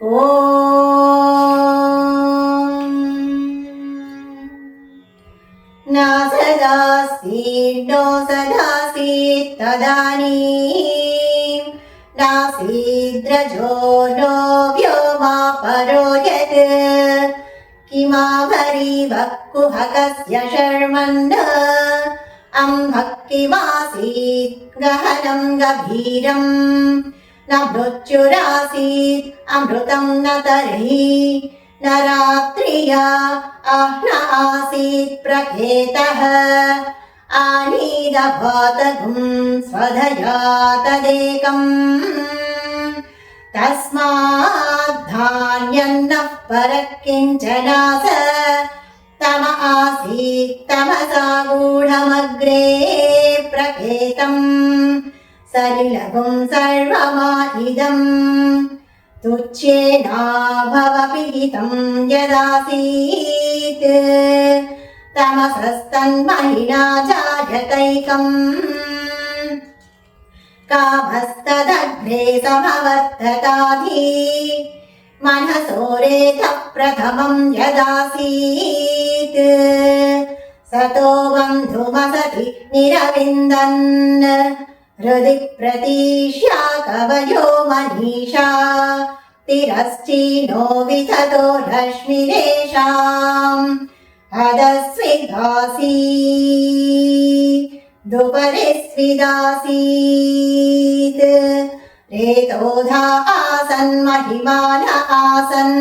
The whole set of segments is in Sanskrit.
ॐ नासदासीन्नो सदासीत् तदानीं नासीद्रजो नो व्योमा परो यत् किमाभरीवः कुहकस्य शर्मन् अम्भः किमासीत् गहनं गभीरम् न मृत्युरासीत् अमृतं न तर्हि न रात्रिया न आसीत् प्रखेतः आनीदभातगुं स्वधया तदेकम् तस्माद्धान्यन्नः परः किञ्चनास तम आसीत् तमसा गूढमग्रे प्रखेतम् सलिलगुं सर्वमाहिदम् तुच्छेनाभवपीतं यदासीत् तमसस्तन्महिना जायतैकम् कामस्तदग्रे समवर्तताधि मनसोरेधः प्रथमं यदासीत् सतो बन्धुमसति निरविन्दन् हृदि प्रतीष्या कवयो मनीषा तिरश्चीनो विततो रश्मिरेषाम् दुपरिस्विदासीत् रेतोधा आसन् महिमान आसन्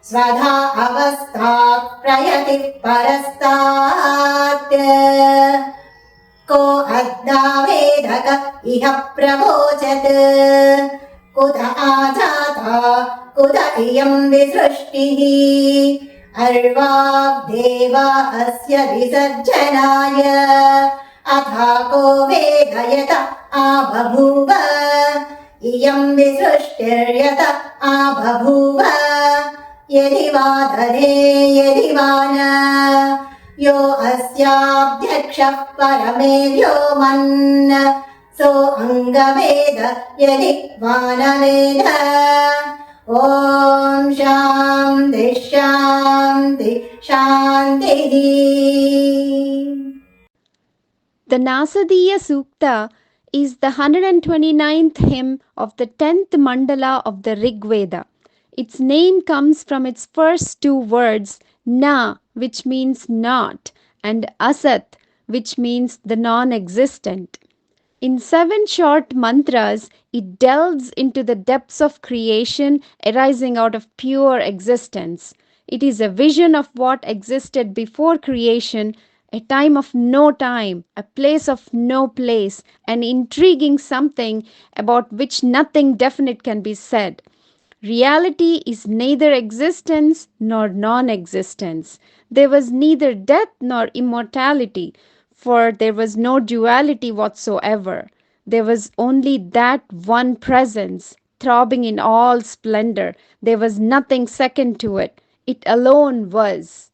स्वधा अवस्था प्रयति परस्तात् को अद्दावेदक इह प्रवोचत् कुत आजाता कुत इयं विसृष्टिः अर्वाग्देवा अस्य विसर्जनाय अथा को वेदयत आबभूव इयं विसृष्टिर्यत आबभूव यदि वा दधे यदि वा न यो अस्याध्यक्षः परमे व्योमन् सो अङ्गवेद यदि वा न वेद ॐ शान्ति शान्ति शान्तिः. The Nasadiya Sukta is the 129th hymn of the 10th mandala of the Rig Veda. Its name comes from its first two words, Na, which means not, and Asat, which means the non-existent. In 7 short mantras, it delves into the depths of creation arising out of pure existence. It is a vision of what existed before creation, a time of no time, a place of no place, an intriguing something about which nothing definite can be said. Reality is neither existence nor non-existence. There was neither death nor immortality, for there was no duality whatsoever. There was only that one presence, throbbing in all splendor. There was nothing second to it. It alone was.